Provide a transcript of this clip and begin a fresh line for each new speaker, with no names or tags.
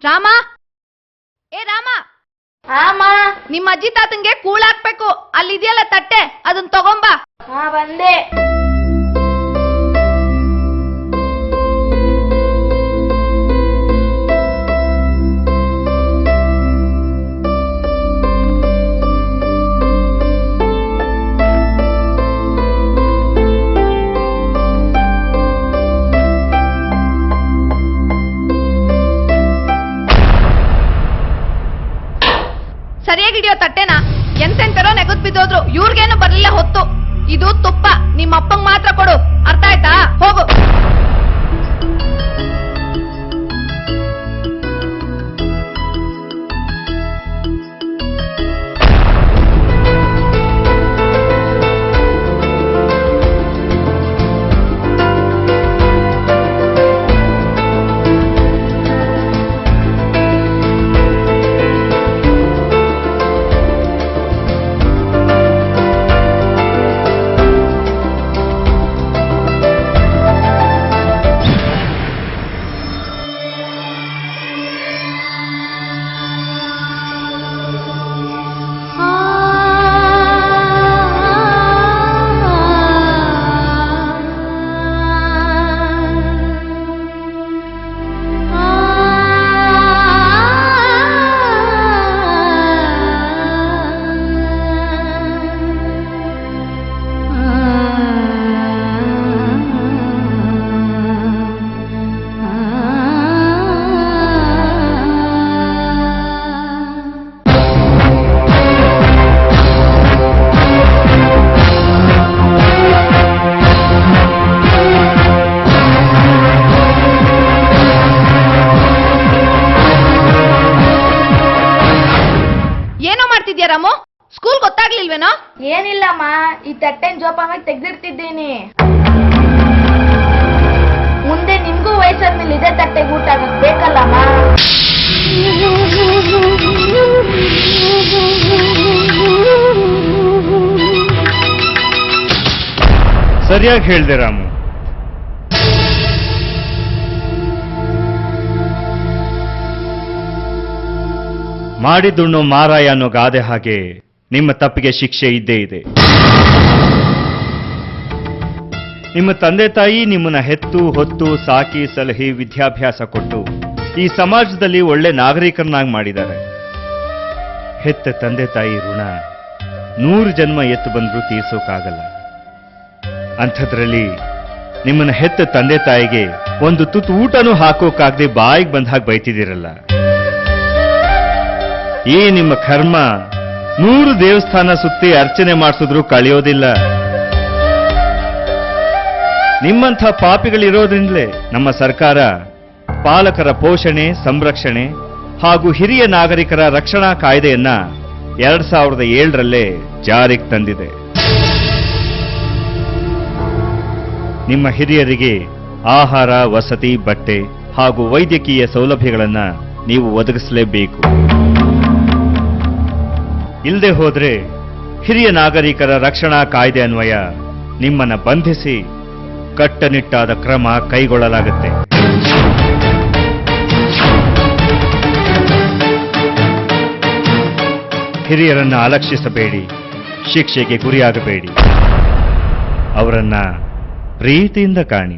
ರಾಮ, ಏ ರಾಮ,
ಆಮ
ನಿಮ್ಮ ಅಜ್ಜಿ ತಾತಂಗೆ ಕೂಳಾಕ್ಬೇಕು. ಅಲ್ಲಿದೆಯಲ್ಲ ತಟ್ಟೆ, ಅದನ್ನ ತಗೊಂಬಾ.
ಹಾ ಬಂದೆ.
ಸರಿಯಾಗಿ ಹಿಡಿಯೋ ತಟ್ಟೆನ. ಎಂತೆಂತರೋ ನೆಗದ್ ಬಿದ್ದೋದ್ರು, ಇವ್ರಿಗೇನು ಬರ್ಲಿಲ್ಲ ಹೊತ್ತು. ಇದು ತುಪ್ಪ, ನಿಮ್ಮ ಅಪ್ಪಂಗ್ ಮಾತ್ರ ಕೊಡು, ಅರ್ಥ ಆಯ್ತಾ? ಹೋಗು. ರಾಮು, ಸ್ಕೂಲ್ ಗೊತ್ತಾಗ್ಲಿಲ್ವೇನೋ?
ಏನಿಲ್ಲಮ್ಮ, ಈ ತಟ್ಟೆನ್ ಜೋಪಾನಾಗಿ ತೆಗ್ದಿಡ್ತಿದ್ದೀನಿ. ಮುಂದೆ ನಿಮ್ಗೂ ವಯಸ್ಸಾದ್ಮೇಲೆ ಇದೇ ತಟ್ಟೆಗೆ ಊಟ ಆಗಕ್ ಬೇಕಲ್ಲಮ್ಮ.
ಸರಿಯಾಗಿ ಹೇಳ್ದೆ ರಾಮು. ಮಾಡಿದುಣ್ಣು ಮಾರಾಯ ಅನ್ನೋ ಗಾದೆ ಹಾಗೆ ನಿಮ್ಮ ತಪ್ಪಿಗೆ ಶಿಕ್ಷೆ ಇದ್ದೇ ಇದೆ. ನಿಮ್ಮ ತಂದೆ ತಾಯಿ ನಿಮ್ಮನ್ನ ಹೆತ್ತು ಹೊತ್ತು ಸಾಕಿ ಸಲಹಿ ವಿದ್ಯಾಭ್ಯಾಸ ಕೊಟ್ಟು ಈ ಸಮಾಜದಲ್ಲಿ ಒಳ್ಳೆ ನಾಗರಿಕರನ್ನಾಗಿ ಮಾಡಿದ್ದಾರೆ. ಹೆತ್ತ ತಂದೆ ತಾಯಿ ಋಣ 100 ಜನ್ಮ ಎತ್ತು ಬಂದ್ರೂ ತೀರ್ಸೋಕ್ಕಾಗಲ್ಲ. ಅಂಥದ್ರಲ್ಲಿ ನಿಮ್ಮನ್ನ ಹೆತ್ತ ತಂದೆ ತಾಯಿಗೆ ಒಂದು ತುತ್ತು ಊಟನೂ ಹಾಕೋಕ್ಕಾಗದೆ ಬಾಯಿಗೆ ಬಂದ ಹಾಗೆ ಬೈತಿದ್ದೀರಲ್ಲ. ಈ ನಿಮ್ಮ ಕರ್ಮ 100 ದೇವಸ್ಥಾನ ಸುತ್ತಿ ಅರ್ಚನೆ ಮಾಡಿಸಿದ್ರು ಕಳೆಯೋದಿಲ್ಲ. ನಿಮ್ಮಂಥ ಪಾಪಿಗಳಿರೋದ್ರಿಂದಲೇ ನಮ್ಮ ಸರ್ಕಾರ ಪಾಲಕರ ಪೋಷಣೆ, ಸಂರಕ್ಷಣೆ ಹಾಗೂ ಹಿರಿಯ ನಾಗರಿಕರ ರಕ್ಷಣಾ ಕಾಯ್ದೆಯನ್ನ 2007ರಲ್ಲೇ ಜಾರಿಗೆ ತಂದಿದೆ. ನಿಮ್ಮ ಹಿರಿಯರಿಗೆ ಆಹಾರ, ವಸತಿ, ಬಟ್ಟೆ ಹಾಗೂ ವೈದ್ಯಕೀಯ ಸೌಲಭ್ಯಗಳನ್ನ ನೀವು ಒದಗಿಸಲೇಬೇಕು. ಇಲ್ಲದೆ ಹೋದ್ರೆ ಹಿರಿಯ ನಾಗರಿಕರ ರಕ್ಷಣಾ ಕಾಯ್ದೆ ಅನ್ವಯ ನಿಮ್ಮನ್ನ ಬಂಧಿಸಿ ಕಟ್ಟುನಿಟ್ಟಾದ ಕ್ರಮ ಕೈಗೊಳ್ಳಲಾಗುತ್ತೆ. ಹಿರಿಯರನ್ನ ಅಲಕ್ಷಿಸಬೇಡಿ, ಶಿಕ್ಷೆಗೆ ಗುರಿಯಾಗಬೇಡಿ, ಅವರನ್ನ ಪ್ರೀತಿಯಿಂದ ಕಾಣಿ.